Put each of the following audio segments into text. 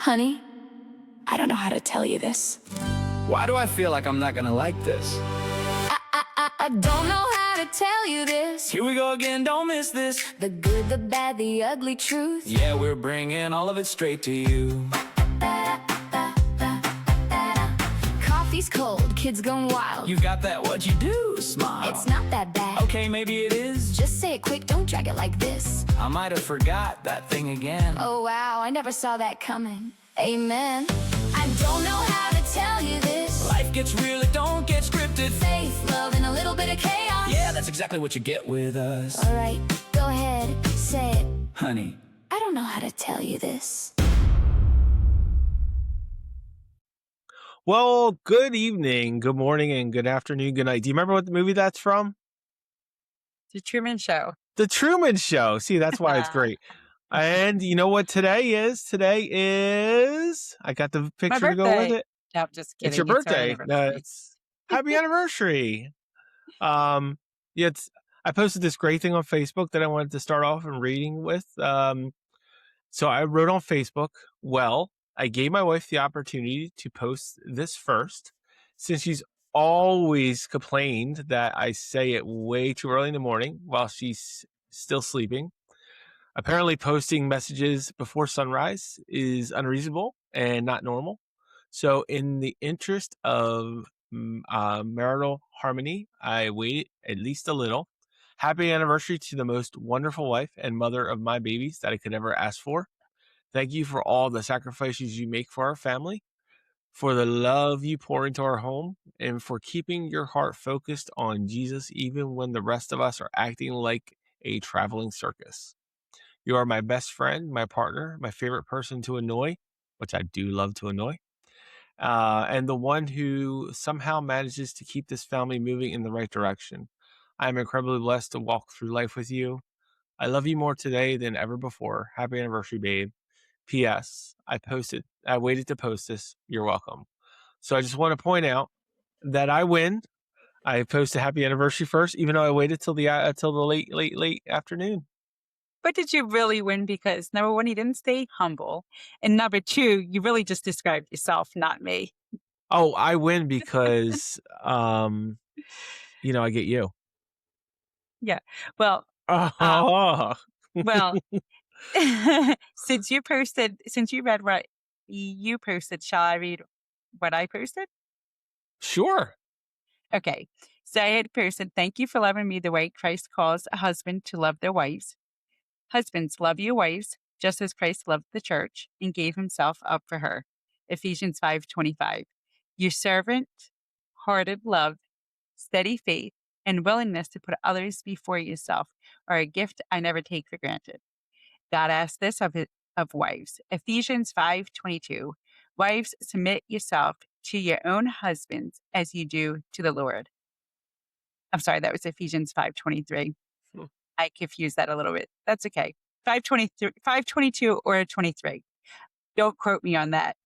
Honey, I don't know how to tell you this. Why do I feel like I'm not gonna like this? I don't know how to tell you this. Here we go again, don't miss this. The good, the bad, the ugly truth. Yeah, we're bringing all of it straight to you. Coffee's cold, kids gone wild. You got that, what you do? Smile. It's not that bad. Okay, maybe it is. Just say it quick, don't drag it like this. I might have forgot that thing again. Oh wow, I never saw that coming. Amen. I don't know how to tell you this. Life gets real, it don't get scripted. Faith, love, and a little bit of chaos. Yeah, that's exactly what you get with us. Alright, go ahead, say it. Honey. I don't know how to tell you this. Well, good evening, good morning, and good afternoon, good night. Do you remember what the movie that's from? The Truman Show. The Truman Show. See, that's why it's great. And you know what today is? Today is, I got the picture to go with birthday. it. No, I'm just kidding. It's your our birthday. anniversary. It's happy anniversary. Yeah, I posted this great thing on Facebook that I wanted to start off and reading with. So I wrote on Facebook, well, I gave my wife the opportunity to post this first, since she's always complained that I say it way too early in the morning while she's still sleeping. Apparently, posting messages before sunrise is unreasonable and not normal. So, in the interest of marital harmony, I waited at least a little. Happy anniversary to the most wonderful wife and mother of my babies that I could ever ask for. Thank you for all the sacrifices you make for our family, for the love you pour into our home, and for keeping your heart focused on Jesus even when the rest of us are acting like a traveling circus. You are my best friend, my partner, my favorite person to annoy, which I do love to annoy, and the one who somehow manages to keep this family moving in the right direction. I am incredibly blessed to walk through life with you. I love you more today than ever before. Happy anniversary, babe. P.S. I waited to post this. You're welcome. So I just want to point out that I win. I posted happy anniversary first, even though I waited till the late afternoon. But did you really win? Because number one, you didn't stay humble. And number two, you really just described yourself, not me. Oh, I win because, I get you. Yeah. Well, Oh, well, since you read what you posted, shall I read what I posted? sure. Okay. So I had posted, thank you for loving me the way Christ calls a husband to love their wives. Husbands, love your wives, just as Christ loved the church and gave himself up for her. Ephesians 5:25. Your servant-hearted love, steady faith, and willingness to put others before yourself are a gift I never take for granted. God asked this of wives. Ephesians 5:22. Wives, submit yourself to your own husbands as you do to the Lord. I'm sorry, that was Ephesians 5:23. Hmm. I confused that a little bit. That's okay. 5:23, 5:22 or 23. Don't quote me on that.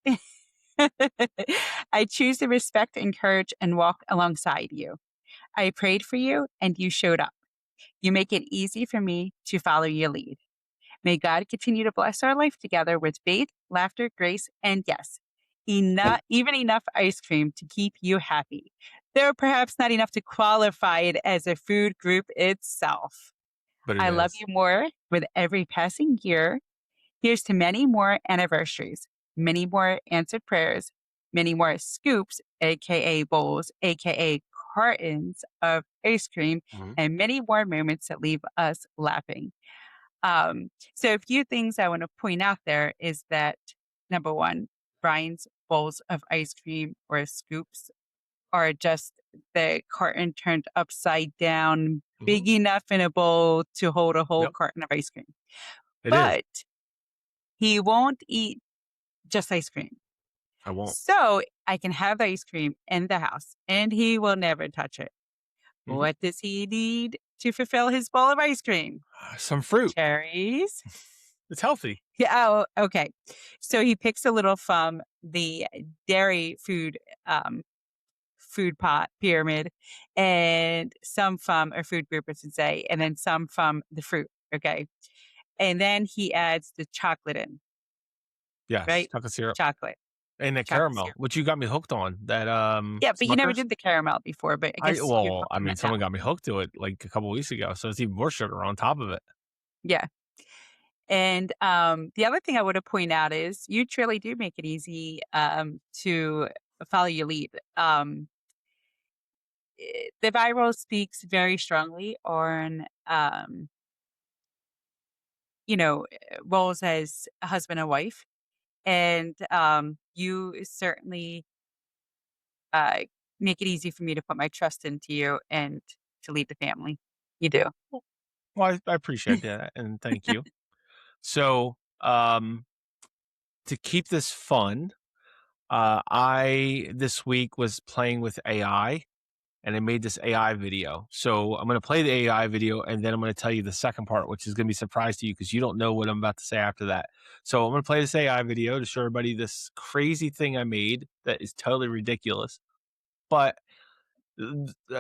I choose to respect, encourage, and walk alongside you. I prayed for you and you showed up. You make it easy for me to follow your lead. May God continue to bless our life together with faith, laughter, grace, and yes, even enough ice cream to keep you happy. Though perhaps not enough to qualify it as a food group itself. But it I love is. you more with every passing year. Here's to many more anniversaries, many more answered prayers, many more scoops, aka bowls, aka cartons of ice cream, Mhm. and many more moments that leave us laughing. So a few things I want to point out there is that number one, Brian's bowls of ice cream or scoops are just the carton turned upside down, big enough in a bowl to hold a whole Yep, carton of ice cream. it is. But he won't eat just ice cream. I won't. So I can have the ice cream in the house and he will never touch it. Mhm. What does he need to fulfill his bowl of ice cream? Some fruit. Cherries. It's healthy. Yeah. Oh, okay. So he picks a little from the dairy food pot pyramid and some from a food group, I should say, and then some from the fruit. Okay. And then he adds the chocolate in. Yes, right? chocolate syrup Chocolate, and the chocolate caramel, syrup. which you got me hooked on. That Yeah, but you never Smuckers. did the caramel before, but I guess you're I talking mean, about now. someone got me hooked to it like a couple weeks ago, so it's even more sugar on top of it. Yeah. And the other thing I want to point out is you truly do make it easy to follow your lead. The Bible speaks very strongly on, roles as a husband and wife. And you certainly uh, make it easy for me to put my trust into you and to lead the family. You do. Well, I appreciate that, and thank you. So, to keep this fun, I this week was playing with AI, and I made this AI video. So I'm going to play the AI video, and then I'm going to tell you the second part, which is going to be a surprise to you because you don't know what I'm about to say after that. So I'm going to play this AI video to show everybody this crazy thing I made that is totally ridiculous. But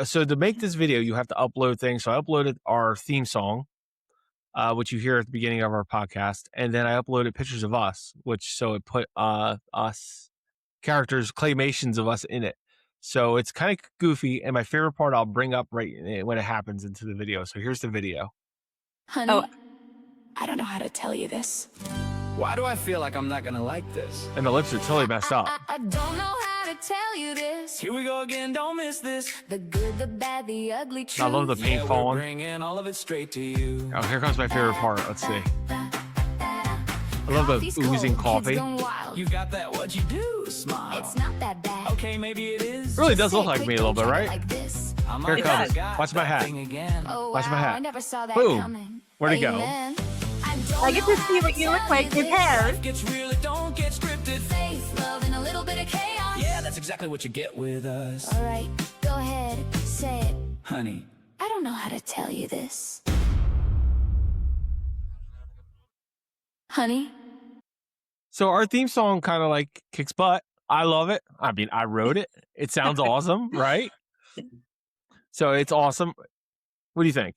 so to make this video, you have to upload things. So I uploaded our theme song, which you hear at the beginning of our podcast, and then I uploaded pictures of us, which so it put us characters, claymations of us in it. So it's kind of goofy, and my favorite part I'll bring up right when it happens into the video. So here's the video. Honey, Oh. I don't know how to tell you this. Why do I feel like I'm not gonna like this? And the lips are totally messed up. I don't know how to tell you this. Here we go again, don't miss this. The good, the bad, the ugly, truth. I love the paint Yeah, falling. we're bringing all of it straight to you. Oh, here comes my favorite part. Let's see. I love the Coffee's oozing cold, coffee. kids gone wild. You got that, what you do, smile. It's not that bad. Okay, maybe it is. It really does Say look it like quick, me a little don't bit, try it right? Like this. I Here might it have comes. forgot Watch my that hat. thing again. Oh, Watch my wow, hat. I never saw that Boom. coming. Where'd it go? Amen. I get to see what you look like with hair. Life gets real, it don't get scripted. Faith, love, and a little bit of chaos. Yeah, that's exactly what you get with us. All right, go ahead, say it. Honey, I don't know how to tell you this. Honey, So our theme song kind of like kicks butt. I love it. I mean, I wrote it. It sounds awesome, right? So it's awesome. What do you think?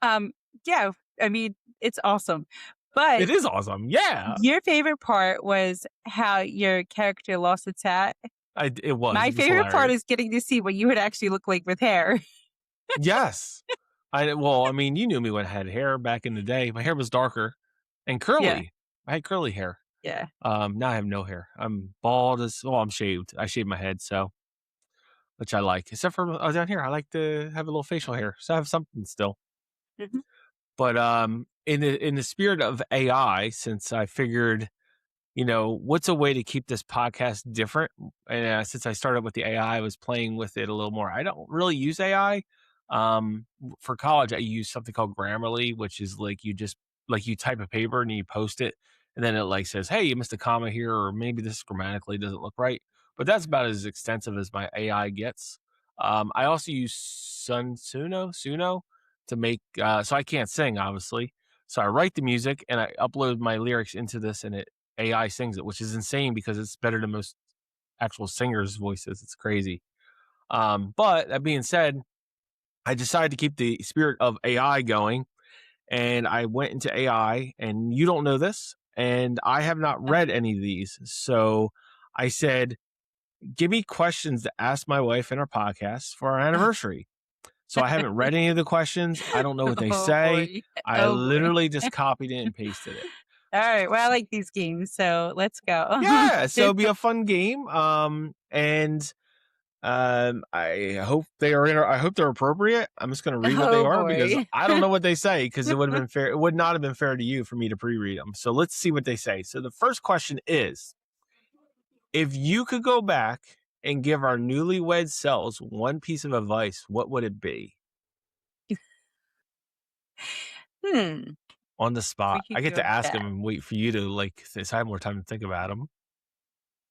Yeah, I mean, it's awesome. But It is awesome. Yeah, your favorite part was how your character lost its hat. it was. My It was favorite part hilarious. is getting to see what you would actually look like with hair. Yes. I mean, you knew me when I had hair back in the day. My hair was darker and curly. Yeah. I had curly hair. Yeah. Now I have no hair. I'm bald as well. I'm shaved. I shaved my head, so which I like. Except for down here, I like to have a little facial hair, so I have something still. Mhm. But in the spirit of AI, since I figured, what's a way to keep this podcast different? And since I started with the AI, I was playing with it a little more. I don't really use AI. For college, I use something called Grammarly, which is like you type a paper and you post it, and then it like says, "Hey, you missed a comma here," or maybe this grammatically doesn't look right. But that's about as extensive as my AI gets. I also use Suno to make so I can't sing, obviously. So I write the music and I upload my lyrics into this, and it AI sings it, which is insane because it's better than most actual singers' voices. It's crazy. But that being said, I decided to keep the spirit of AI going, and I went into AI, and you don't know this, and I have not read any of these. So I said, give me questions to ask my wife in our podcast for our anniversary. So I haven't read any of the questions. I don't know what they Oh, say. boy. I Oh, boy. literally just copied it and pasted it. All right. Well, I like these games, so let's go. Yeah, so it'll be a fun game. And I hope they are. I hope they're appropriate. I'm just going to read what they Oh, are because boy. I don't know what they say because it would have been fair. It would not have been fair to you for me to pre-read them. So let's see what they say. So the first question is, if you could go back and give our newlywed selves one piece of advice, what would it be? On the spot. could I get go to ask back. them and wait for you to have more time to think about them.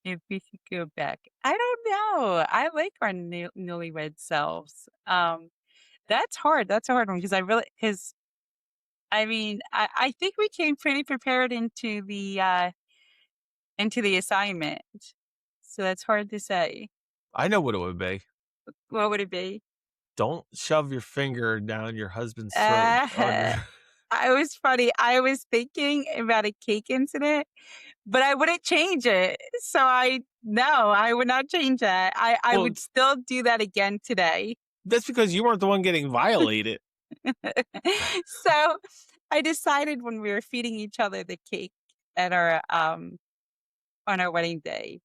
If we could go back, I don't know. I like our newlywed selves. That's hard. That's a hard one because I mean, I think we came pretty prepared into the assignment, so that's hard to say. I know what it would be. What would it be? Don't shove your finger down your husband's throat. Ah. I was funny. I was thinking about a cake incident, but I wouldn't change it. So no, I would not change that. I Well, would still do that again today. that's because you weren't the one getting violated. So I decided when we were feeding each other the cake at our on our wedding day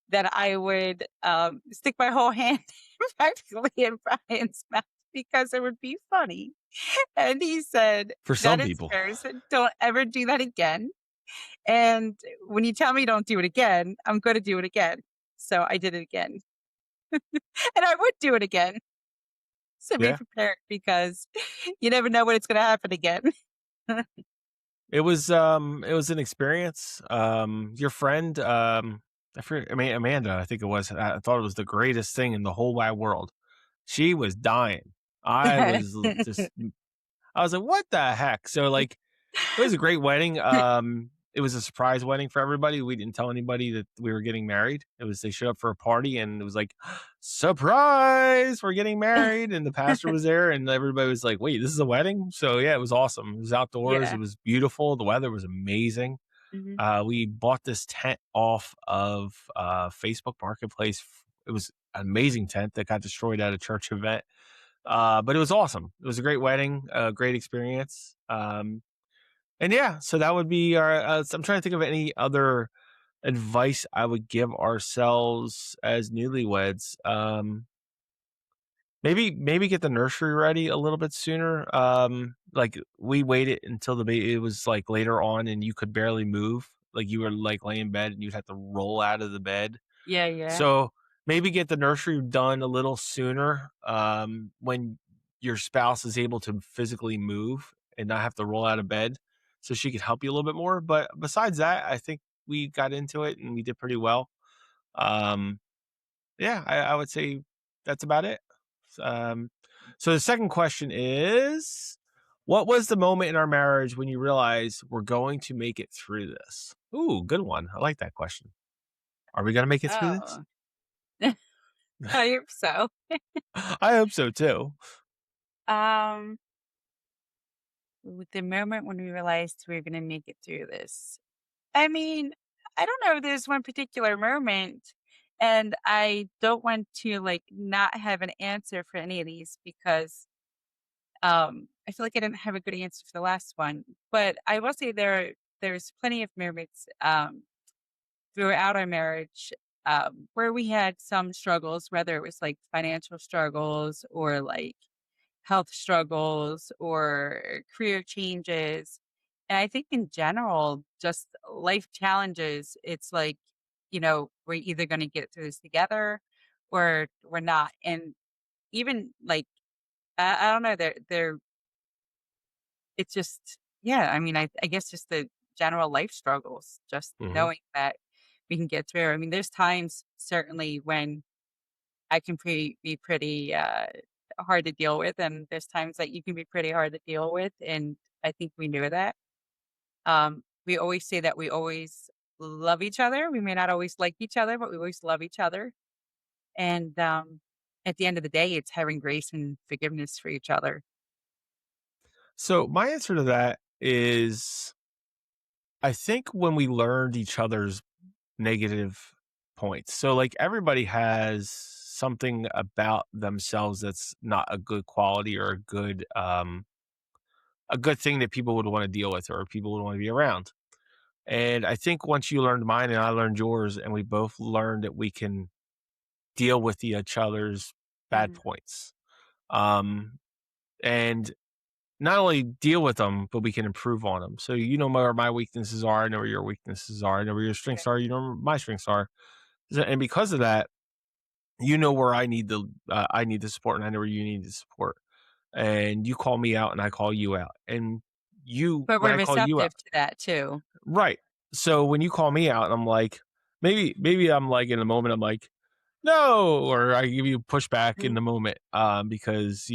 that I would stick my whole hand practically in Brian's mouth because it would be funny. And he said, For "That some is people. yours. Don't ever do that again. And when you tell me don't do it again, I'm going to do it again." So I did it again. And I would do it again. So be Yeah. prepared because you never know when it's going to happen again. It was an experience. Your friend, Amanda, I think it was. I thought it was the greatest thing in the whole wide world. She was dying. I was like, what the heck? So like, it was a great wedding. It was a surprise wedding for everybody. We didn't tell anybody that we were getting married. They showed up for a party and it was like, surprise, we're getting married. And the pastor was there and everybody was like, wait, this is a wedding? So yeah, it was awesome. It was outdoors. Yeah. It was beautiful. The weather was amazing. Mhm. We bought this tent off of Facebook Marketplace. It was an amazing tent that got destroyed at a church event. But it was awesome. It was a great wedding, a great experience. And yeah, so that would be our. I'm trying to think of any other advice I would give ourselves as newlyweds. Maybe get the nursery ready a little bit sooner. Like we waited until the baby it was like later on, and you could barely move. Like you were like laying in bed, and you'd have to roll out of the bed. Yeah. So maybe get the nursery done a little sooner. When your spouse is able to physically move and not have to roll out of bed, so she could help you a little bit more. But besides that, I think we got into it and we did pretty well. Um, yeah, I would say that's about it. Um, so the second question is, what was the moment in our marriage when you realized we're going to make it through this? Ooh, good one. I like that question. Are we going to make it through this? Oh, I hope so. I hope so too. With the moment when we realized we were going to make it through this. I mean, I don't know if there's one particular moment, and I don't want to like not have an answer for any of these because I feel like I didn't have a good answer for the last one. But I will say there's plenty of moments throughout our marriage where we had some struggles, whether it was like financial struggles or like health struggles or career changes. And I think in general, just life challenges, it's like, we're either going to get through this together or we're not. And even like, I don't know, it's just, yeah, I mean, I guess just the general life struggles, just Mhm. knowing that we can get through. I mean, there's times certainly when I can be pretty hard to deal with, and there's times that you can be pretty hard to deal with, and I think we knew that. We always say that we always love each other. We may not always like each other, but we always love each other. And at the end of the day, it's having grace and forgiveness for each other. So my answer to that is, I think when we learned each other's negative points. So like everybody has something about themselves that's not a good quality or a good thing that people would want to deal with or people would want to be around. And I think once you learned mine and I learned yours and we both learned that we can deal with each other's bad Mhm. points. And not only deal with them, but we can improve on them. So you know where my weaknesses are, I know where your weaknesses are, I know where your Yeah. strengths are, you know where my strengths are. And because of that, you know where I need the support, and I know where you need the support. And you call me out, and I call you out. And But when we're I call you out, receptive to that too. right? So when you call me out, I'm like, maybe I'm like in the moment, I'm like, no, or I give you pushback in Mhm. the moment, because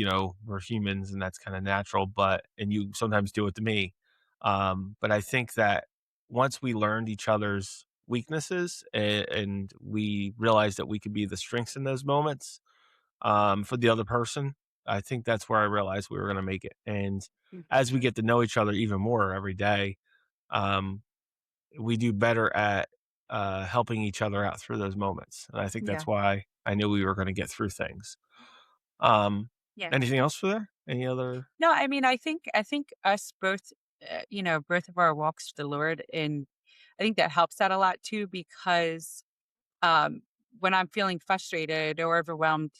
we're humans and that's kind of natural. And you sometimes do it to me. But I think that once we learned each other's weaknesses and we realized that we could be the strengths in those moments, for the other person, I think that's where I realized we were going to make it. And Mhm. as we get to know each other even more every day, um, we do better at helping each other out through those moments. And I think Yeah. that's why I knew we were going to get through things. Um, Yeah. Anything else for there? Any other? No, I mean, I think us both, both of our walks with the Lord, and I think that helps out a lot too because um, when I'm feeling frustrated or overwhelmed,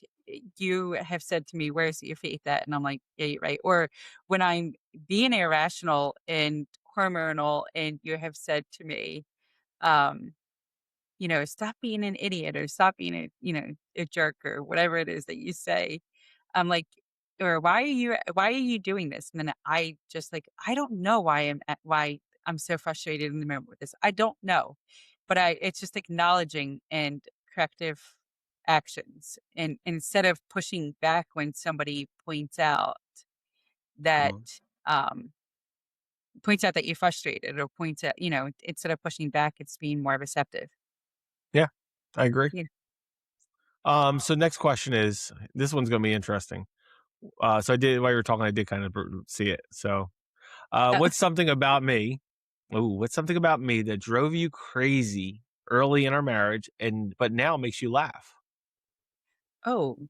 you have said to me, "Where's your faith at?" And I'm like, "Yeah, you're right." Or when I'm being irrational and hormonal, and you have said to me, um, "Stop being an idiot," or "Stop being a jerk," or whatever it is that you say. I'm like, or why are you doing this? And then I just like, I don't know why I'm so frustrated in the moment with this. I don't know. But it's just acknowledging and corrective actions. And instead of pushing back when somebody that Mhm. um points out that you're frustrated, or points out, instead of pushing back, it's being more receptive. Yeah, I agree. Yeah. So next question is, this one's going to be interesting. So I did, while you were talking, I did kind of see it. So, Uh, what's something about me? Ooh, what's something about me that drove you crazy early in our marriage, but now makes you laugh? oh,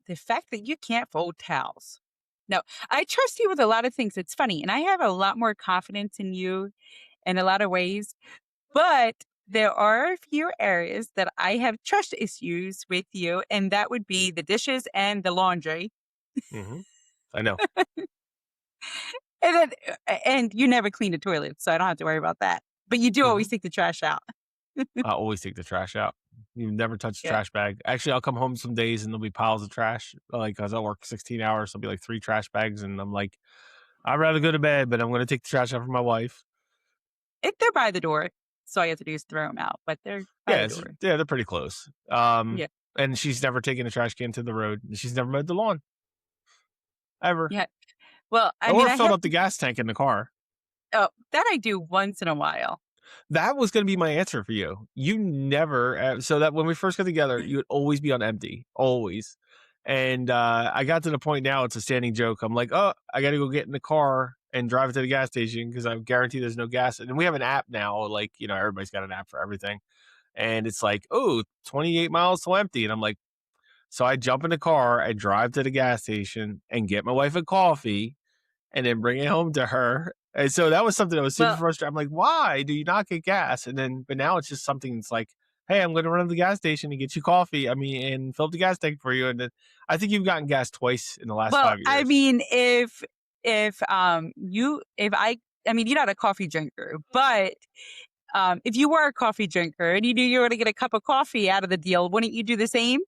the fact that you can't fold towels. No, I trust you with a lot of things. It's funny, and I have a lot more confidence in you in a lot of ways, but there are a few areas that I have trust issues with you, and that would be the dishes and the laundry. Hmm. I know. And you never clean the toilet, so I don't have to worry about that. But you do Hmm. always take the trash out. I always take the trash out. You never touch the Yeah. trash bag. Actually, I'll come home some days and there'll be piles of trash. Like, cause I work 16 hours, there'll be like 3 trash bags, and I'm like, I'd rather go to bed, but I'm going to take the trash out for my wife. If they're by the door, so all you have to do is throw them out, but they're by the door. Yeah, they're pretty close. Yeah. And she's never taken a trash can to the road. She's never mowed the lawn ever, Yeah. Well, I mean, or I filled have up the gas tank in the car. oh, that I do once in a while. That was gonna be my answer for you. You never so that when we first got together, you would always be on empty, always. And, I got to the point now, it's a standing joke. I'm like, "Oh, I gotta go get in the car and drive it to the gas station because I guarantee there's no gas." And we have an app now, like, everybody's got an app for everything. And it's like, "Oh, 28 miles till empty." And I'm like, so I jump in the car, I drive to the gas station and get my wife a coffee and then bring it home to her. And so that was something that was super Well, frustrating. I'm like, why do you not get gas? But now it's just something that's like, hey, I'm going to run to the gas station and get you coffee. I mean, and fill up the gas tank for you. And then I think you've gotten gas twice in the last well, 5 years. I mean, if I mean, you're not a coffee drinker, but if you were a coffee drinker and you knew you were going to get a cup of coffee out of the deal, wouldn't you do the same?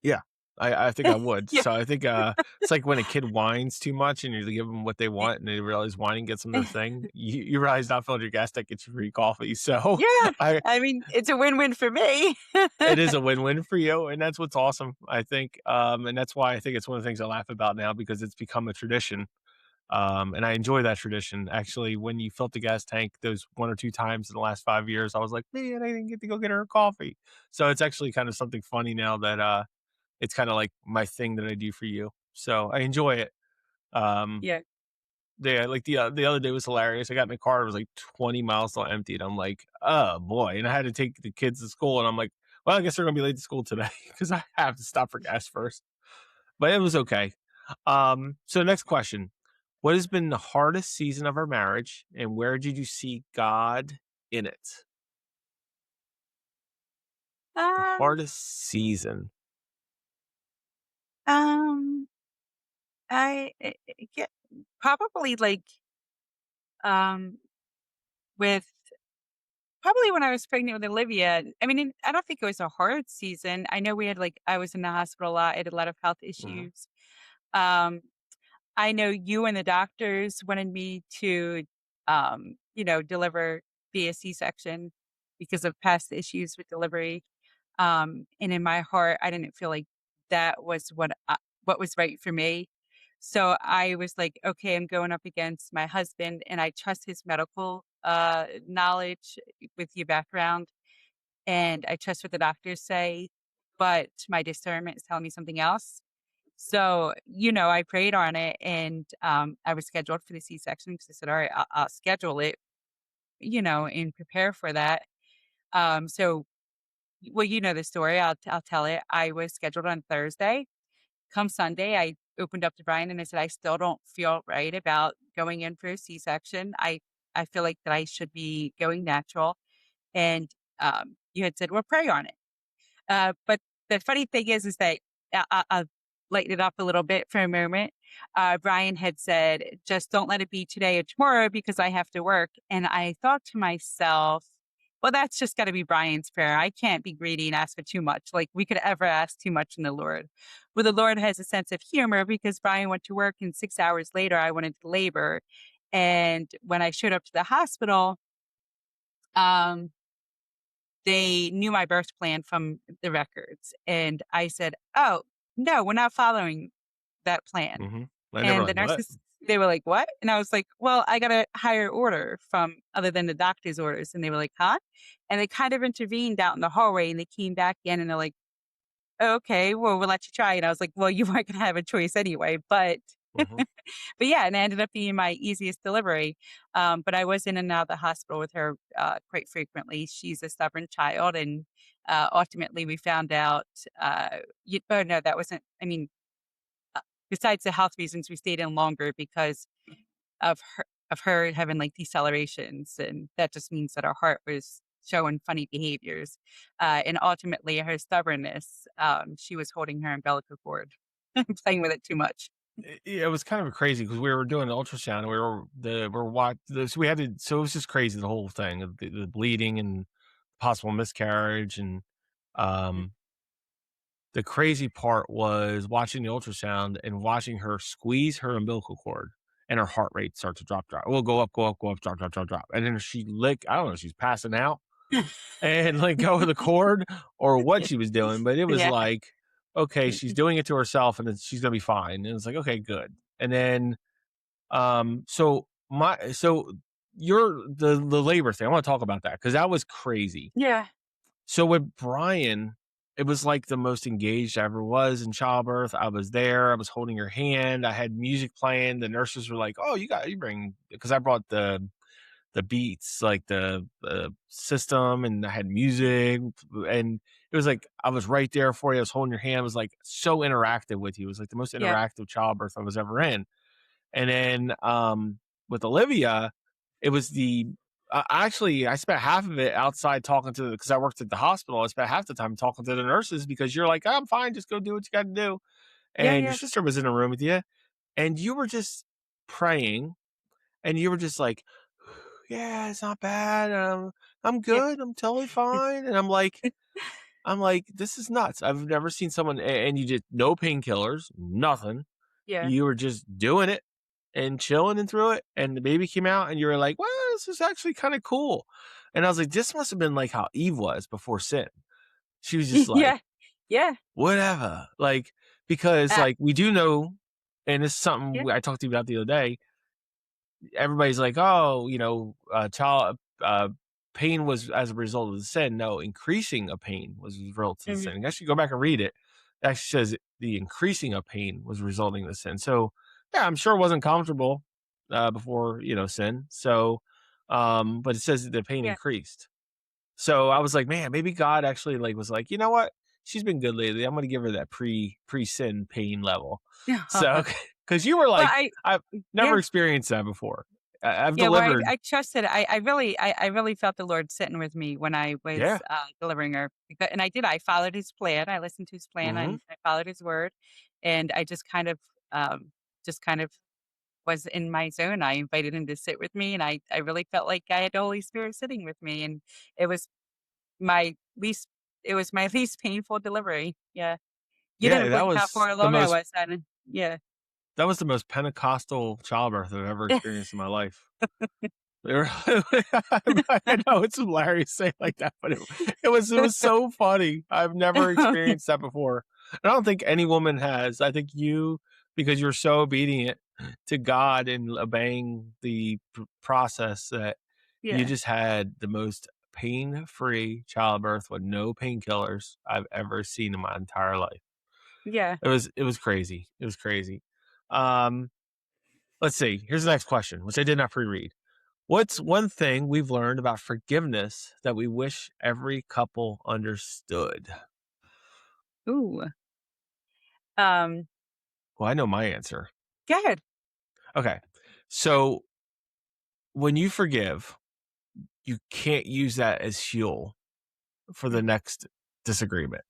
Yeah, I think I would. Yeah. So I think it's like when a kid whines too much and you give them what they want and they realize whining gets them their thing. You realize not filling your gas tank gets you free coffee. So Yeah. I I mean, it's a win-win for me. it is a win-win for you, and that's what's awesome, I think, and that's why I think it's one of the things I laugh about now because it's become a tradition, and I enjoy that tradition. Actually, when you fill up the gas tank those 1 or 2 times in the last 5 years, I was like, "Man, I didn't get to go get her a coffee." So it's actually kind of something funny now that, it's kinda like my thing that I do for you. So I enjoy it. Um, Yeah. yeah, like the other day was hilarious. I got in the car, it was like 20 miles till empty, and I'm like, "Oh, boy," and I had to take the kids to school, and I'm like, "Well, I guess they're gonna be late to school today because I have to stop for gas first." But it was okay. So next question. What has been the hardest season of our marriage, and where did you see God in it? The Um, hardest season. um, I get probably like um with probably when I was pregnant with Olivia. I mean, I don't think it was a hard season. I know I was in the hospital a lot. I had a lot of health Mhm. issues. Um, I know you and the doctors wanted me to, deliver via C-section because of past issues with delivery. And in my heart, I didn't feel like that was what was right for me. So I was like, okay, I'm going up against my husband, and I trust his medical knowledge with your background, and I trust what the doctors say. but my discernment is telling me something else. So, I prayed on it, and I was scheduled for the C-section because I said, all right, I'll schedule it, and prepare for that. So, well, you know the story. I'll tell it. I was scheduled on Thursday. Come Sunday, I opened up to Brian and I said, I still don't feel right about going in for a C-section. I feel like that I should be going natural. And you had said, well, pray on it. But the funny thing is that I'll lighten it up a little bit for a moment. Brian had said, just don't let it be today or tomorrow because I have to work. And I thought to myself, well, that's just got to be Brian's prayer. I can't be greedy and ask for too much. Like we could ever ask too much in the Lord. Well, the Lord has a sense of humor because Brian went to work and 6 hours later I went into labor. And when I showed up to the hospital, they knew my birth plan from the records. And I said, oh, no, we're not following that plan. Mm-hmm. And the nurses, they were like, what? And I was like, well, I got a higher order from other than the doctor's orders. And they were like, huh? And they kind of intervened out in the hallway and they came back in and they're like, okay, well, we'll let you try. And I was like, well, you weren't going to have a choice anyway. But Mm-hmm. but yeah, and it ended up being my easiest delivery. But I was in and out of the hospital with her quite frequently. She's a stubborn child. And ultimately we found out, oh, no, that wasn't, I mean, besides the health reasons, we stayed in longer because of her having like decelerations. And that just means that her heart was showing funny behaviors. And ultimately her stubbornness, she was holding her umbilical cord, playing with it too much. It was kind of crazy because we were doing the ultrasound. And so we had to. So it was just crazy, the whole thing, the bleeding and possible miscarriage, and the crazy part was watching the ultrasound and watching her squeeze her umbilical cord and her heart rate start to drop. We'll go up, drop, and then she I don't know, she's passing out and like go with the cord or what she was doing, but it was Yeah. like, okay, she's doing it to herself and she's gonna be fine. And it's like, okay, good. And then so you're the labor thing. I want to talk about that because that was crazy. Yeah. So with Brian, it was like the most engaged I ever was in childbirth. I was there. I was holding her hand. I had music playing. The nurses were like, "Oh, you bring," because I brought the beats, like the system, and I had music, and it was like I was right there for you. I was holding your hand. It was like so interactive with you. It was like the most Yeah. interactive childbirth I was ever in. And then with Olivia, it was actually I spent half of it outside talking to because I worked at the hospital. I spent half the time talking to the nurses because you're like, I'm fine, just go do what you got to do. And your sister was in a room with you, and you were just praying, and you were just like, yeah, it's not bad. I'm good. I'm totally fine. And I'm like, this is nuts. I've never seen someone, and you just no painkillers, nothing. Yeah. You were just doing it and chilling and through it. And the baby came out, and you were like, well, this is actually kind of cool. And I was like, this must have been like how Eve was before sin. She was just like, Yeah. whatever. Like, because like we do know, and this is something Yeah. I talked to you about the other day. Everybody's like, oh, child pain was as a result of the sin. No, increasing of pain was a result of the Mhm. sin. I should go back and read it. It actually says the increasing of pain was resulting in the sin. So yeah, I'm sure it wasn't comfortable before sin. So but it says that the pain Yeah. increased. So I was like, man, maybe God actually was like, you know what? She's been good lately. I'm gonna give her that pre-sin pain level. So because you were Well, like, I've never experienced that before. I've yeah, well, delivered. I trusted. I really felt the Lord sitting with me when I was Yeah. delivering her, and I did. I followed His plan. I listened to His plan, Mhm. and I followed His word, and I just kind of was in my zone. I invited Him to sit with me, and I really felt like I had the Holy Spirit sitting with me, and it was my least it was my least painful delivery. Yeah, you Yeah, didn't that blink how was far the along I most was. And yeah, that was the most Pentecostal childbirth I've ever experienced in my life. I know it's hilarious to say it like that, but it was so funny. I've never experienced that before. I don't think any woman has. I think you, because you're so obedient to God and obeying the process, that you yeah, just had the most pain-free childbirth with no painkillers I've ever seen in my entire life. Yeah. It was crazy. It was crazy. Um, let's see. Here's the next question, which I did not pre-read. What's one thing we've learned about forgiveness that we wish every couple understood? Ooh. Um, Well, I know my answer. Go ahead. Okay. So when you forgive, you can't use that as fuel for the next disagreement.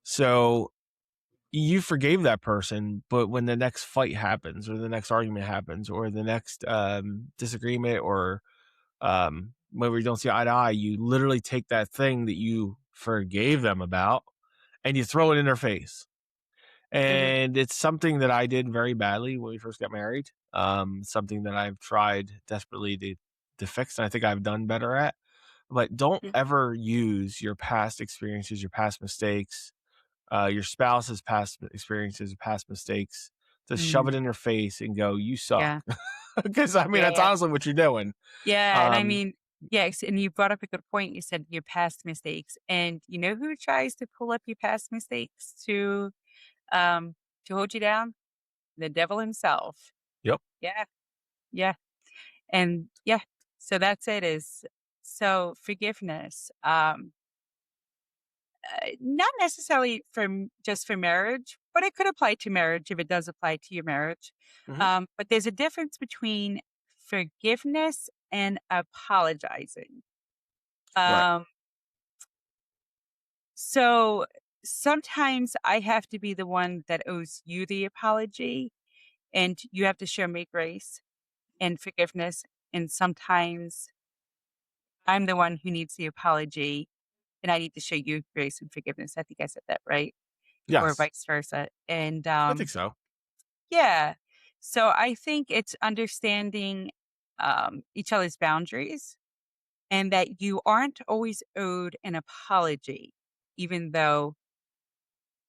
So you forgave that person, but when the next fight happens, or the next argument happens, or the next disagreement, or when we don't see eye to eye, you literally take that thing that you forgave them about and you throw it in their face. And it's something that I did very badly when we first got married. Something that I've tried desperately to fix, and I think I've done better at. But don't ever use your past experiences, your past mistakes, your spouse's past experiences, past mistakes, to shove it in their face and go, "You suck." Yeah. Because I mean, that's Yeah. honestly what you're doing. Yeah. And I Um, mean, yes. And you brought up a good point. You said your past mistakes. And you know who tries to pull up your past mistakes um to hold you down? The devil himself. yep. Yeah. Yeah. And yeah. So that's it is so forgiveness. Not necessarily just for marriage, but it could apply to marriage if it does apply to your marriage. Mhm. But there's a difference between forgiveness and apologizing. Right. Um, so sometimes I have to be the one that owes you the apology, and you have to show me grace and forgiveness. And sometimes I'm the one who needs the apology, and I need to show you grace and forgiveness. I think I said that right, or Yes, vice versa. And I think so. yeah. So I think it's understanding each other's boundaries and that you aren't always owed an apology, even though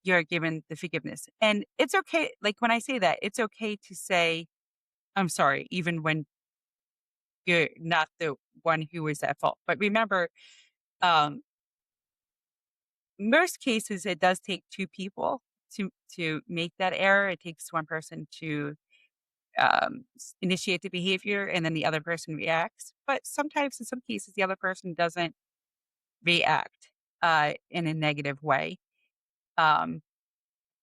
you're given the forgiveness. And it's okay. Like when I say that, it's okay to say, I'm sorry, even when you're not the one who was at fault. But remember, um, most cases, it does take two people to make that error. It takes one person to initiate the behavior and then the other person reacts. But sometimes, in some cases, the other person doesn't react in a negative way, um,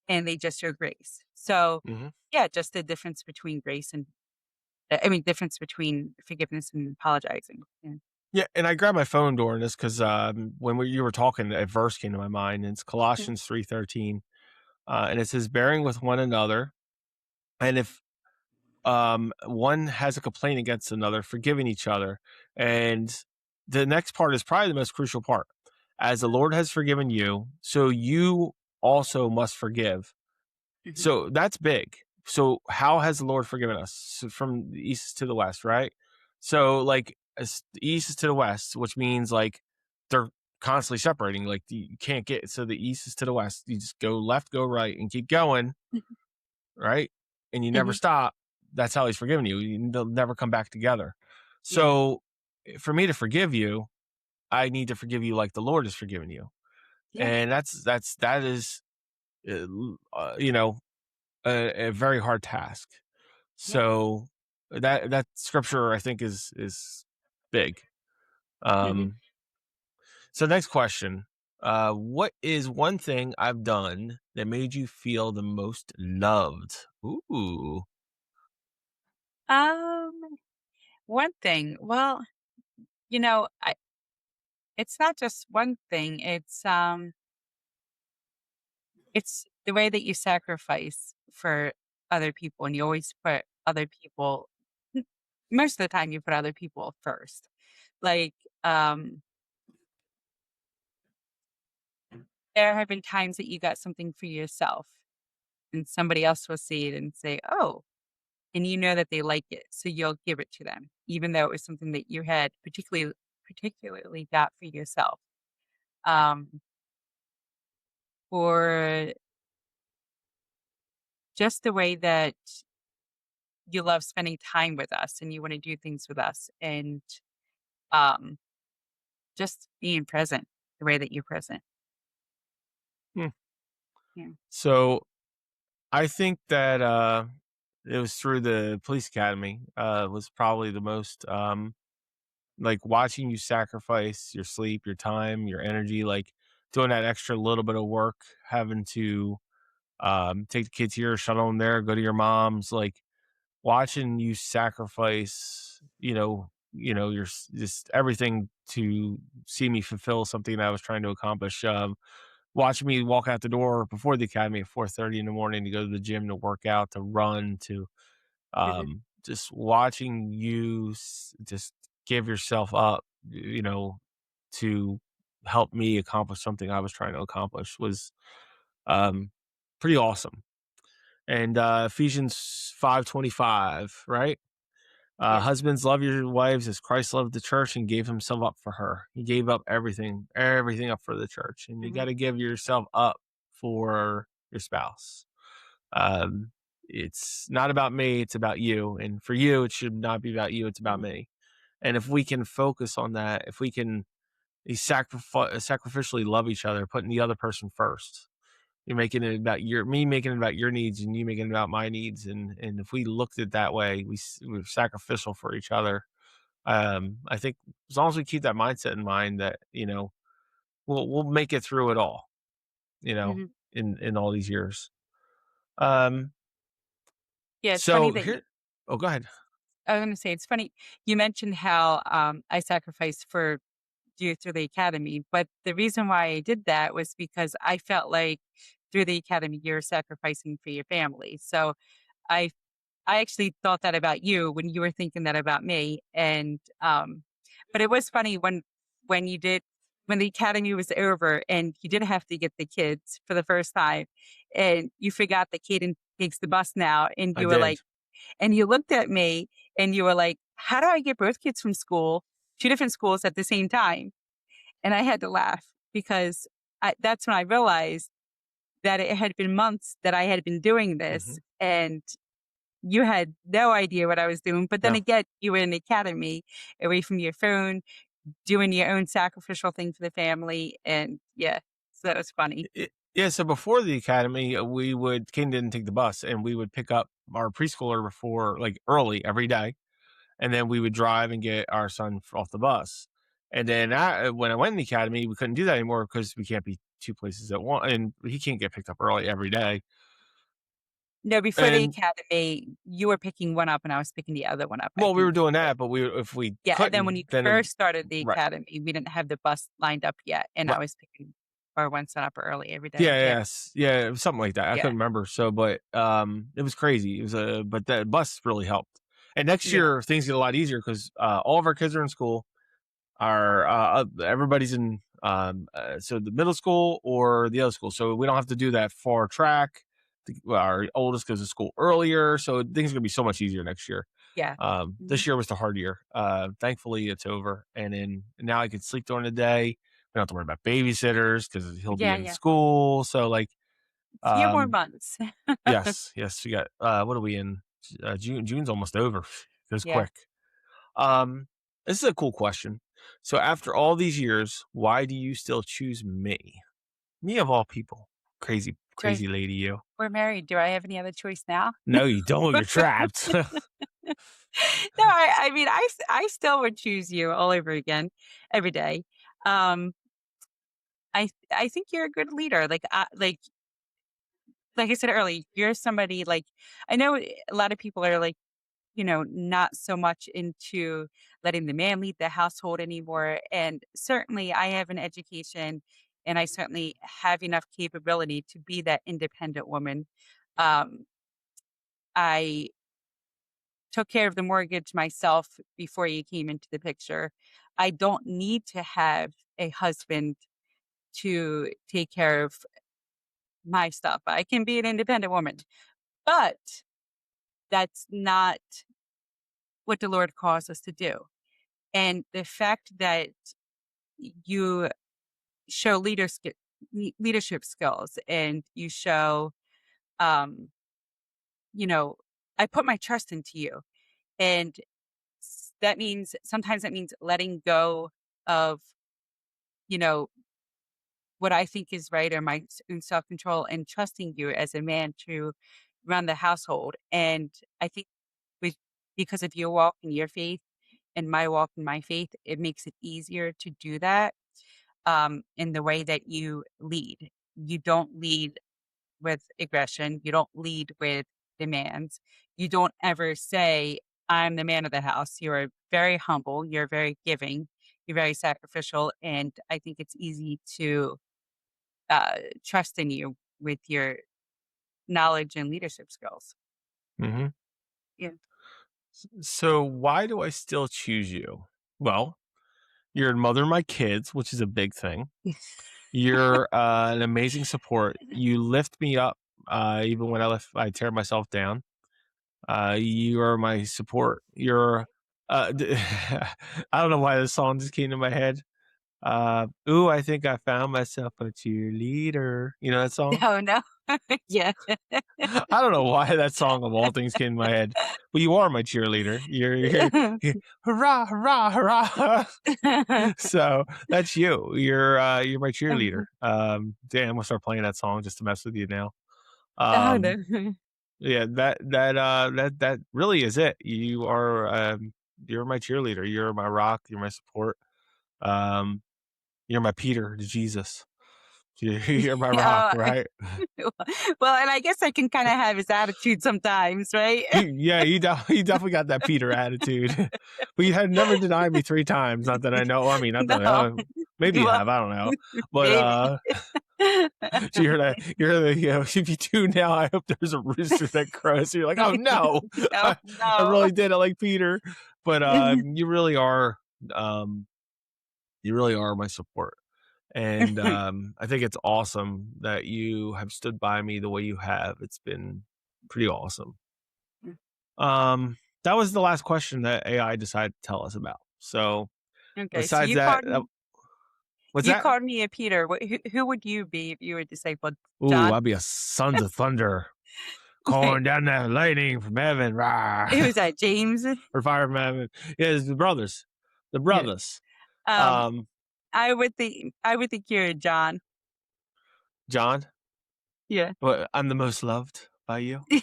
and they just show grace. So, Mhm. yeah, just the difference between grace and difference between forgiveness and apologizing. Yeah. Yeah, and I grabbed my phone during this because when you were talking, a verse came to my mind. And it's Mhm. Colossians 3:13, and it says, "Bearing with one another, and if one has a complaint against another, forgiving each other." And the next part is probably the most crucial part. As the Lord has forgiven you, so you also must forgive. Mhm. So that's big. So how has the Lord forgiven us? So from the east to the west, right? So like as the east is to the west, which means like they're constantly separating. Like you can't get, so the east is to the west. You just go left, go right, and keep going, Mhm. right? And you never Mhm. stop. That's how He's forgiven you. They'll never come back together. Yeah. So for me to forgive you, I need to forgive you like the Lord has forgiven you, Yeah. and that is, you know, a very hard task. Yeah. So that scripture I think is big. Mhm. Um, so next question. What is one thing I've done that made you feel the most loved? Ooh. Um, One thing. Well, it's not just one thing. It's the way that you sacrifice for other people, and you always put other people. m- Most of the time, you put other people first. Like, um, there have been times that you got something for yourself, and somebody else will see it and say, "Oh," and you know that they like it, so you'll give it to them, even though it was something that you had particularly got for yourself. Um, or just the way that you love spending time with us and you want to do things with us, and um just being present the way that you're present. Hmm. Yeah. So I think that it was through the police academy was probably the most like watching you sacrifice your sleep, your time, your energy, like doing that extra little bit of work, having to take the kids here, shuttle them there, go to your mom's, like watching you sacrifice, your just everything to see me fulfill something that I was trying to accomplish. Watching me walk out the door before the academy at 4:30 in the morning to go to the gym to work out, to run, to Mhm. just watching you just give yourself up, to help me accomplish something I was trying to accomplish was um, pretty awesome. And Ephesians 5:25, right? Yes. Husbands, love your wives as Christ loved the church and gave himself up for her. He gave up everything up for the church. And you got Mhm. to give yourself up for your spouse. Um, it's not about me, it's about you. And for you, it should not be about you, it's about Mhm. me. And if we can focus on that, if we can sacrificially love each other, putting the other person first, you're making it about making it about your needs and you making it about my needs. And if we looked at it that way, we're sacrificial for each other. I think as long as we keep that mindset in mind that, we'll make it through it all, you know, Mhm. in all these years. Um, Yeah, it's funny so that here, oh, go ahead. I was gonna say it's funny you mentioned how I sacrificed for you through the academy, but the reason why I did that was because I felt like through the academy you're sacrificing for your family. So I I actually thought that about you when you were thinking that about me. And but it was funny when you did when the academy was over and you did have to get the kids for the first time and you forgot that Caden takes the bus now and I you were did. like and you looked at me and you were like, how do I get both kids from school, two different schools at the same time? And I had to laugh because that's when I realized that it had been months that I had been doing Hmm. this and you had no idea what I was doing. But then No. again, you were in the academy away from your phone, doing your own sacrificial thing for the family. And yeah, so that was funny. Yeah. So before the academy, Ken didn't take the bus and we would pick up our preschooler before, like, early every day. And then we would drive and get our son off the bus. And then when I went in the academy, we couldn't do that anymore because we can't be two places at once, and he can't get picked up early every day. No, before the And academy, you were picking one up and I was picking the other one up, I well, we were think. doing that, but if we Yeah, and then when you couldn't, then first started the right, academy, we didn't have the bus lined up yet, and I right, was picking our one son up early every yeah, day. Yeah, yes, yeah, it was something like that. I yeah, couldn't remember. So, but it was crazy. It was but that bus really helped. And next yeah, year things get a lot easier because all of our kids are in school. Everybody's in so the middle school or the other school, so we don't have to do that far track. Our oldest goes to school earlier, so things are gonna be so much easier next year. yeah. This Mhm. year was the hard year. Thankfully it's over, and then now I can sleep during the day. We don't have to worry about babysitters because he'll be Yeah, in yeah. school. So, like, A few more um months. yes, we got what are we in? June's almost over. Goes Yeah. quick. Um, this is a cool question. So after all these years, why do you still choose me? Me of all people. Crazy, Do crazy lady, you. we're married. Do I have any other choice now? No, you don't. You're trapped. No, I mean, I still would choose you all over again every day. Um, I think you're a good leader. Like I said earlier, you're somebody like I know a lot of people are like, not so much into letting the man lead the household anymore. And certainly I have an education and I certainly have enough capability to be that independent woman. Um, I took care of the mortgage myself before you came into the picture. I don't need to have a husband to take care of my stuff. I can be an independent woman, but that's not what the Lord calls us to do. And the fact that you show leadership skills and you show, um, you know, I put my trust into you. And that means sometimes that means letting go of you know, what I think is right or my own self control and trusting you as a man to run the household. And I think with because of your walk and your faith and my walk and my faith, it makes it easier to do that in the way that you lead. You don't lead with aggression. You don't lead with demands. You don't ever say, I'm the man of the house. You're very humble. You're very giving. You're very sacrificial. And I think it's easy to trust in you with your knowledge and leadership skills. Hmm. Yeah. So why do I still choose you? Well, you're the mother of my kids, which is a big thing. You're an amazing support. You lift me up, even when I tear myself down. You are my support. You're, I don't know why this song just came to my head. Ooh, I think I found myself a cheerleader. You know that song? Oh, no. Yeah. I don't know why that song of all things came in my head, but you are my cheerleader. You're hurrah, hurrah, hurrah. So that's you. You're my cheerleader. Damn, I'm gonna start playing that song just to mess with you now. Oh, Um, no. yeah, that really is it. You're my cheerleader. You're my rock. You're my support. Um, you're my Peter to Jesus. You're my rock, Oh, right? well, and I guess I can kind of have his attitude sometimes, right? Yeah, you definitely got that Peter attitude. But you had never denied me 3 times. Not that I know. I mean, not that No. maybe you Well, have. I don't know. But maybe. so you're the if you do now, I hope there's a rooster that crows. So you're like, oh no, No, I no. really did it like Peter. But you really are my support. And I think it's awesome that you have stood by me the way you have. It's been pretty awesome. That was the last question that AI decided to tell us about. So Okay, so besides that, what's you that? called me a Peter. Who would you be if you were discipled? Ooh, John? I'll be a sons of thunder, calling down that lightning from heaven, rah, Who's that? James? or fire from heaven. Yeah, it's the brothers. The Yeah. brothers. Um, I would think you're John. John, Yeah. but I'm the most loved by you. Is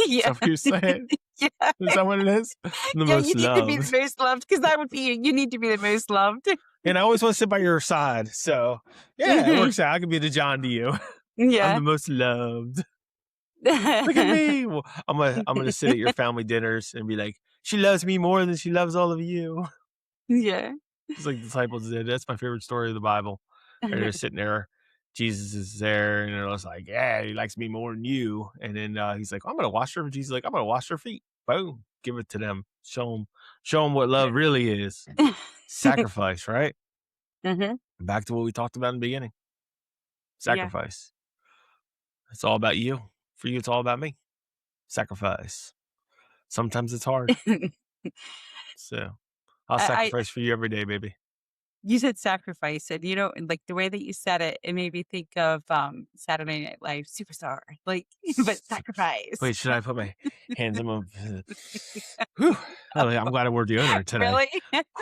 Yeah. that what you're saying? Yeah. Is that what it is? I'm the Yeah, most you need to be loved. the most loved because that would be you. You need to be the most loved. And I always want to sit by your side. So yeah, it works out. I could be the John to you. I'm Yeah. the most loved. Look at me. Well, I'm gonna sit at your family dinners and be like, she loves me more than she loves all of you. Yeah. It's like the disciples did. That's my favorite story of the Bible. They're just sitting there. Jesus is there, and they're just like, yeah, he likes me more than you. And then he's like, I'm gonna wash her. Jesus is like, I'm gonna wash her feet. Boom, give it to them. Show them what love really is. Sacrifice, right? Mm-hmm. Back to what we talked about in the beginning. Yeah. Sacrifice. It's all about you. For you, it's all about me. Sacrifice. Sometimes it's hard. So I'll I sacrifice for you every day, baby. you said sacrifice, and like the way that you said it, it made me think of Saturday Night Live Superstar, like, but sacrifice. Wait, should I put my hands in my? Whew. I'm glad I wore deodorant today. Really?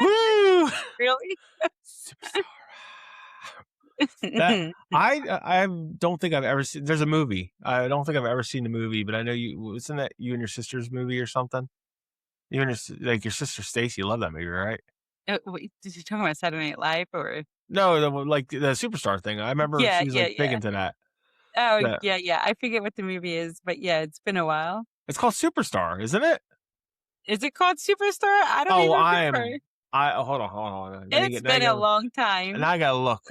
Woo! Really? Superstar. That I don't think I've ever seen. There's a movie. I don't think I've ever seen the movie, but I know you. Isn't that you and your sister's movie or something? You and your sister Stacy love that movie, right? Wait, did you talk about Saturday Night Live or? No, like the Superstar thing. I remember Yeah, she was yeah, like big yeah. into that. Oh, That- yeah. I forget what the movie is, but yeah, it's been a while. It's called Superstar, isn't it? Is it called Superstar? I don't even remember. Hold on. It's been a long time. And I gotta look.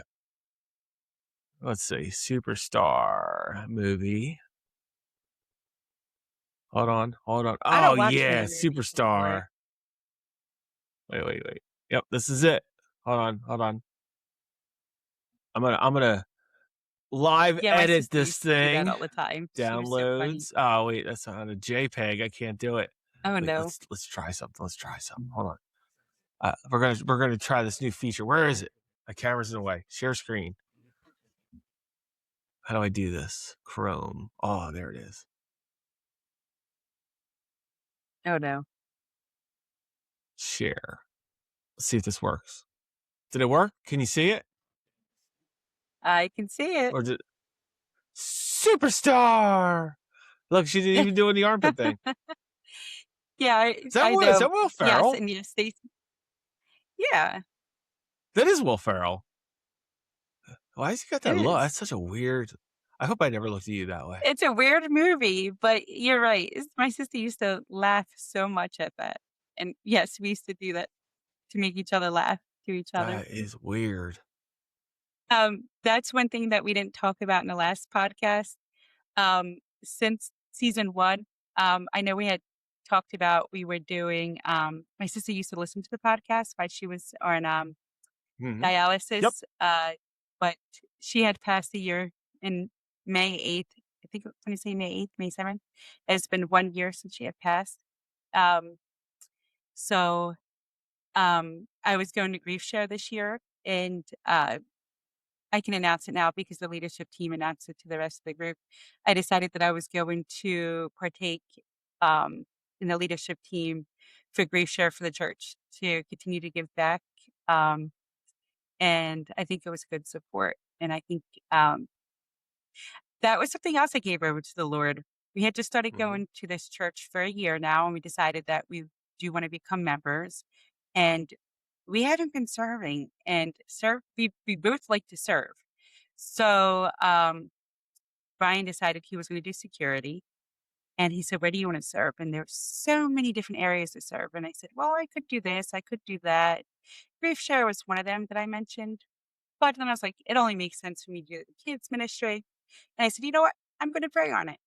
Let's see, Superstar movie. Hold on. I don't Oh watch yeah, movies Superstar. Wait. Yep, this is it. Hold on. I'm gonna live Yeah, my edit sister this used to do that thing. all the time. She was so funny. Downloads. Oh wait, that's on a JPEG. I can't do it. Oh Wait, no. let's try something. Hold on. We're gonna try this new feature. Where is it? My camera's in the way. Share screen. How do I do this? Chrome. Oh, there it is. Oh no. Share. Let's see if this works. Did it work? Can you see it? I can see it. Or is it superstar? Look, she didn't even do the armpit thing. Yeah, Is that I Is know. that Will Yes, Ferrell? and yes, they. Yeah, That is Will Ferrell. Why has he got it that look? is. That's such a weird. I hope I never looked at you that way. It's a weird movie, but you're right. My sister used to laugh so much at that, and yes, we used to do that to make each other laugh to each other. That is weird. That's one thing that we didn't talk about in the last podcast. Since season one, I know we had talked about we were doing. My sister used to listen to the podcast while she was on Mhm. Yep. dialysis, but she had passed a year in May 8th. I think when you say May 8th, May 7th, it's been 1 year since she had passed. Um, so I was going to grief share this year, and I can announce it now because the leadership team announced it to the rest of the group. I decided that I was going to partake um, in the leadership team for grief share for the church to continue to give back. Um, and I think it was good support. And I think that was something else I gave over to the Lord. We had just started Mhm. going to this church for a year now, and we decided that we do want to become members. And we haven't been serving and serve. We both like to serve. So Brian decided he was going to do security. And he said, where do you want to serve? And there's so many different areas to serve. And I said, well, I could do this. I could do that. Grief share was one of them that I mentioned. But then I was like, it only makes sense for me to do the kids ministry. And I said, you know what? I'm going to pray on it.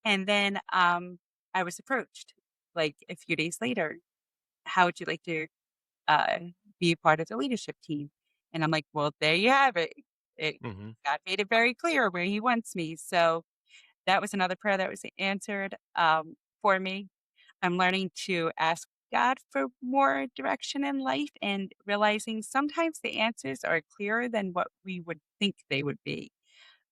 And then I was approached like a few days later. How would you like to be a part of the leadership team? And I'm like, well, there you have it. Mhm. God made it very clear where he wants me. So that was another prayer that was answered for me. I'm learning to ask God for more direction in life and realizing sometimes the answers are clearer than what we would think they would be.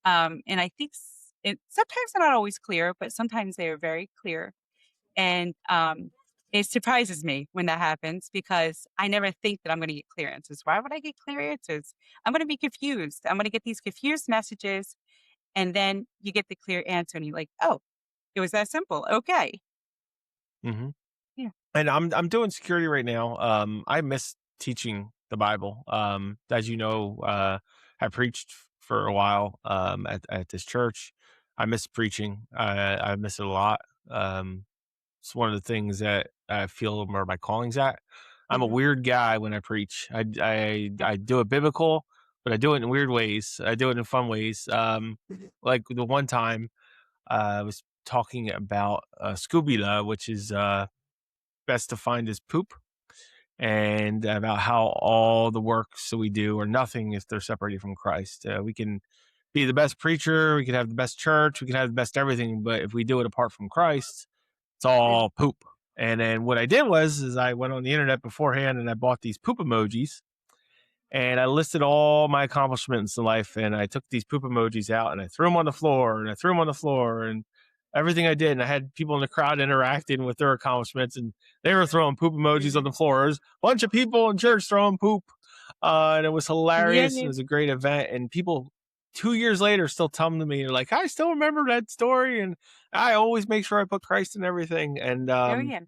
And I think sometimes they're not always clear, but sometimes they are very clear. And it surprises me when that happens because I never think that I'm going to get clear answers. Why would I get clear answers? I'm going to be confused. I'm going to get these confused messages. And then you get the clear answer and you're like, oh, it was that simple. Okay. Mhm. Yeah. And I'm doing security right now. I miss teaching the Bible. As you know, I preached for a while at this church. I miss preaching. I miss it a lot. It's one of the things that I feel where my calling's at. I'm a Hmm. weird guy when I preach. I do it biblical, but I do it in weird ways. I do it in fun ways. Like the one time I was talking about scubila, which is best defined as poop, and about how all the works that we do are nothing if they're separated from Christ. We can be the best preacher, we can have the best church, we can have the best everything, but if we do it apart from Christ, it's all poop. And then what I did is I went on the internet beforehand and I bought these poop emojis and I listed all my accomplishments in life. And I took these poop emojis out and I threw them on the floor and I threw them on the floor and everything I did. And I had people in the crowd interacting with their accomplishments and they were throwing poop emojis on the floor. There's a bunch of people in church throwing poop. And it was hilarious. And Yeah. it was a great event. And people 2 years later still come to me and like, I still remember that story. And I always make sure I put Christ in everything. And, Oh, yeah.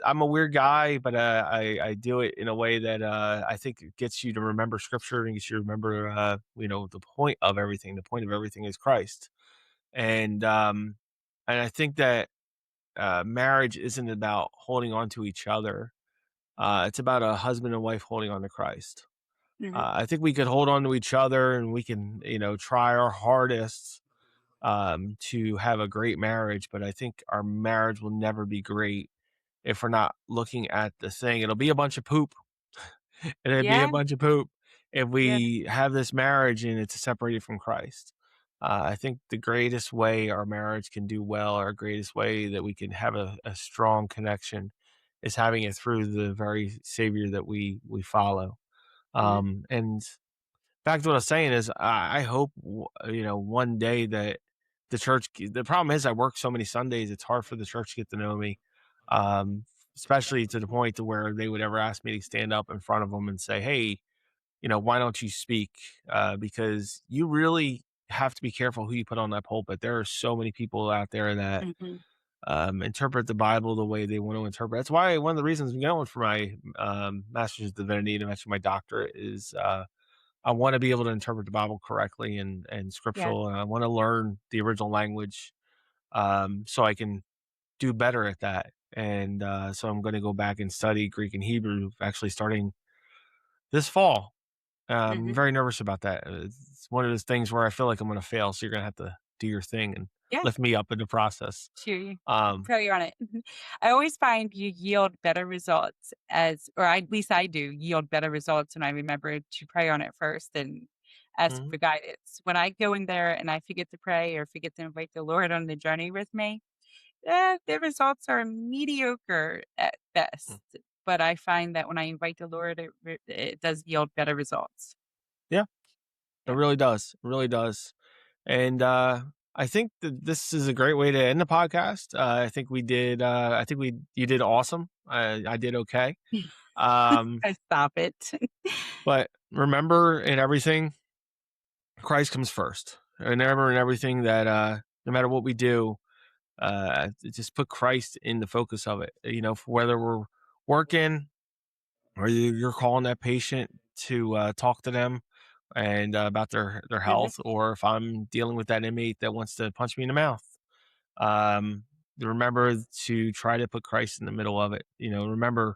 I'm a weird guy, but I do it in a way that I think it gets you to remember scripture and gets you to remember the point of everything. The point of everything is Christ, and I think that marriage isn't about holding on to each other. It's about a husband and wife holding on to Christ. Hmm. I think we could hold on to each other and we can try our hardest to have a great marriage, but I think our marriage will never be great if we're not looking at the thing. It'll be a bunch of poop. It'll be a Yeah. bunch of poop if Yeah. we have this marriage and it's separated from Christ. I think the greatest way our marriage can do well, our greatest way that we can have a strong connection, is having it through the very Savior that we follow. Hmm. And back to what I was saying is, I hope one day that the church. The problem is, I work so many Sundays; it's hard for the church to get to know me, um, especially to the point to where they would ever ask me to stand up in front of them and say, "Hey, why don't you speak? Because you really have to be careful who you put on that pulpit. There are so many people out there that Mhm. interpret the Bible the way they want to interpret. That's why one of the reasons I'm going for my master's of divinity and eventually my doctorate is I want to be able to interpret the Bible correctly and Yeah. scriptural, and I want to learn the original language so I can do better at that. And so I'm going to go back and study Greek and Hebrew, actually starting this fall. I'm Mhm. very nervous about that. It's one of those things where I feel like I'm going to fail, so you're going to have to do your thing and Yeah. lift me up in the process. Sure. You Um, Pray on it. Mhm. I always find you yield better results at least I do yield better results when I remember to pray on it first and ask mhm, for guidance. When I go in there and I forget to pray or forget to invite the Lord on the journey with me, the results are mediocre at mm. best. But I find that when I invite the Lord, it does yield better results. Yeah, it Yeah. really does. It really does. And I think that this is a great way to end the podcast. I think we did. I think you did awesome. I did okay. Um, Stop it. but remember, in everything, Christ comes first. And remember, in everything that no matter what we do, just put Christ in the focus of it. For whether we're working or you're calling that patient to talk to them and about their Mhm. health, or if I'm dealing with that inmate that wants to punch me in the mouth. Um, remember to try to put Christ in the middle of it. Remember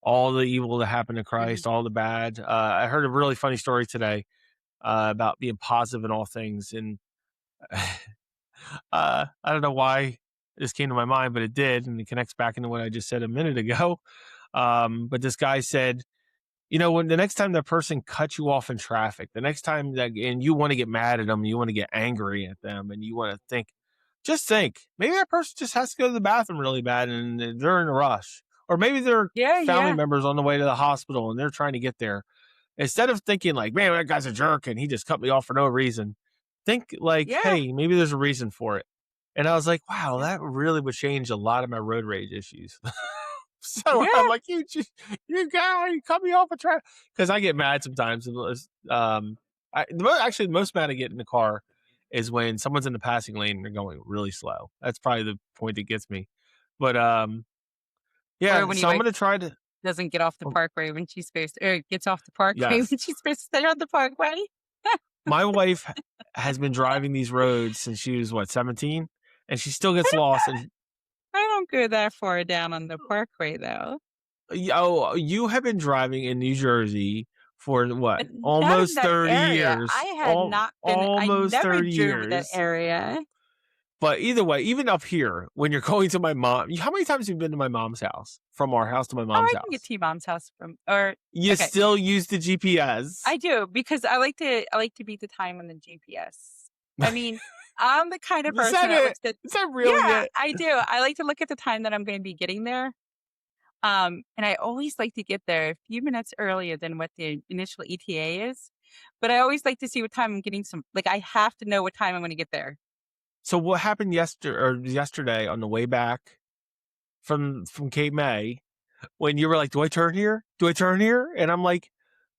all the evil that happened to Mhm. Christ, all the bad. I heard a really funny story today about being positive in all things, and I don't know why this came to my mind, but it did, and it connects back into what I just said a minute ago. But this guy said, when the next time that person cuts you off in traffic, the next time and you want to get mad at them, you want to get angry at them, and you want to just think, maybe that person just has to go to the bathroom really bad and they're in a rush. Or maybe their Yeah, family yeah. members on the way to the hospital and they're trying to get there. Instead of thinking like, man, that guy's a jerk and he just cut me off for no reason, think like, Yeah. hey, maybe there's a reason for it. And I was like, wow, Yeah. that really would change a lot of my road rage issues. So I'm Yeah. like, you guy, you cut me off a track, because I get mad sometimes. Actually, the most mad I get in the car is when someone's in the passing lane and they're going really slow. That's probably the point that gets me. But Or yeah. when So your I'm wife gonna try to. doesn't get off the um, parkway when she's supposed to, or gets off the parkway Yes, when she's supposed to stay on the parkway. my wife has been driving these roads since she was 17, and she still gets lost. And I don't go that far down on the parkway though. you have been driving in New Jersey for what? But not in Almost that 30 area. I years. had not been I Almost never 30 drove that years. area. But either way, even up here, when you're going to my mom, how many times have you been to my mom's house? From our house to my Oh, mom's I can get house. to your mom's house from or You okay. still use the GPS. I do because I like to beat the time on the GPS. I mean, I'm the kind of Is person that that it? looks at Is that really yeah, it? I do. I like to look at the time that I'm going to be getting there. And I always like to get there a few minutes earlier than what the initial ETA is. But I always like to see what time I'm getting like I have to know what time I'm going to get there. So what happened yesterday on the way back from Cape May, when you were like, "Do I turn here? Do I turn here?" And I'm like,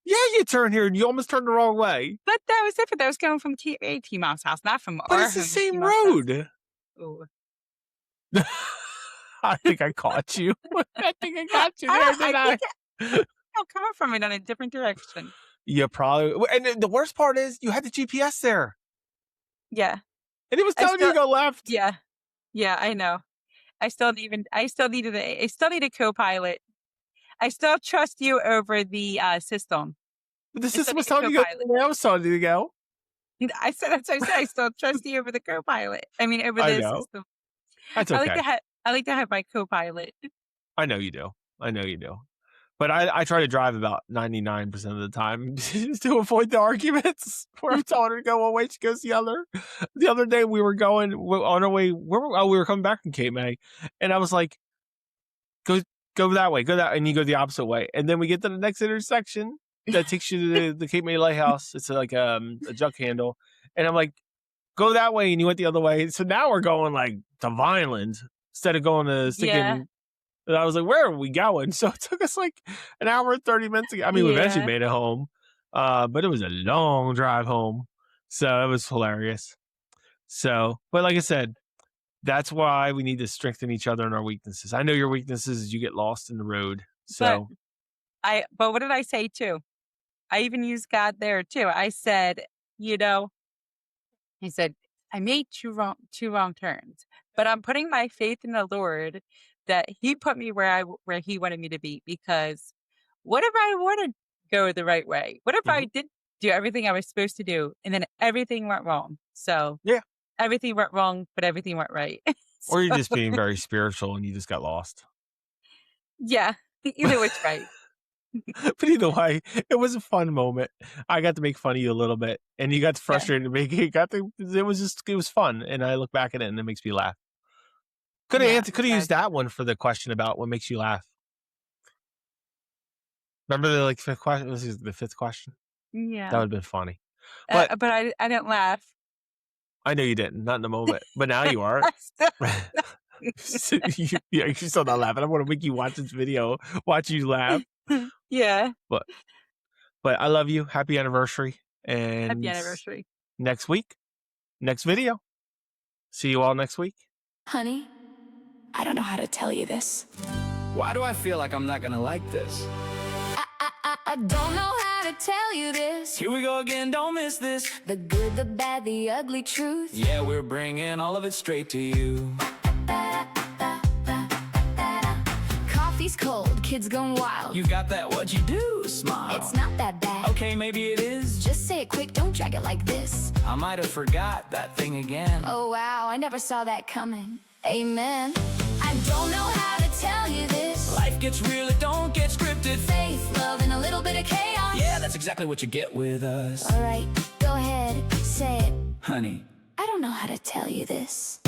"Yeah, you turn here," and you almost turned the wrong way. But that was different. That was going from T-Mom's house, not from But our it's the home to same T-Mom's house. road. Ooh. I think I caught you. I think I got you I, there, don't- I didn't think I? I'm coming from it in a different direction. You probably. And then the worst part is you had the GPS there, Yeah. and it was I telling you still to go left. yeah. Yeah, I know. I still need a co-pilot. I still trust you over the system. But the I still system was need a telling you to go co-pilot. the way I was telling you to go. I said that's what I said. I still trust you over the co-pilot. I mean over I the know. system. That's okay. I like to have my co-pilot. I know you do. I know you do. But I try to drive about 99% of the time to avoid the arguments where I'm telling her to go one way, she goes the other. The other day we were going on our way. We were coming back from Cape May, and I was like, go that way, go that, and you go the opposite way. And then we get to the next intersection that takes you to the Cape May Lighthouse. It's like a jug handle, and I'm like, go that way, and you went the other way. So now we're going like to Vineland instead of going to sticking. Yeah. And I was like, where are we going? So it took us like an hour and 30 minutes. I mean, we eventually Yeah. made it home, But it was a long drive home, so it was hilarious. So, but like I said, that's why we need to strengthen each other in our weaknesses. I know your weaknesses is you get lost in the road. So But what did I say too? I even used God there too. I said, you know, he said, I made two wrong turns, but I'm putting my faith in the Lord that he put me where he wanted me to be, because what if I want to go the right way? What if I did do everything I was supposed to do and then everything went wrong? So yeah, everything went wrong, but everything went right. or you're So, just being very spiritual and you just got lost. yeah, either which way. But either way, it was a fun moment. I got to make fun of you a little bit, and you got frustrated to make it. It was fun, and I look back at it and it makes me laugh. Could have used that one for the question about what makes you laugh. Remember the fifth question? This is the fifth question. Yeah, That would have been funny. But but I didn't laugh. I know you didn't, not in the moment. But now you are. You're still not laughing. I want to make you watch this video, watch you laugh. Yeah. But I love you. Happy anniversary. And Happy anniversary. Next week, next video. See you all next week. Honey, I don't know how to tell you this. Why do I feel like I'm not gonna like this? I don't know how to tell you this. Here we go again, don't miss this. The good, the bad, the ugly truth. Yeah, we're bringing all of it straight to you. Coffee's cold, kids gone wild. You got that what you do smile. It's not that bad. Okay, maybe it is. Just say it quick, don't drag it like this. I might have forgot that thing again. Oh wow, I never saw that coming. Amen. I don't know how to tell you this. Life gets real, it don't get scripted. Faith, love, and a little bit of chaos. Yeah, that's exactly what you get with us. Alright, go ahead, say it. Honey, I don't know how to tell you this.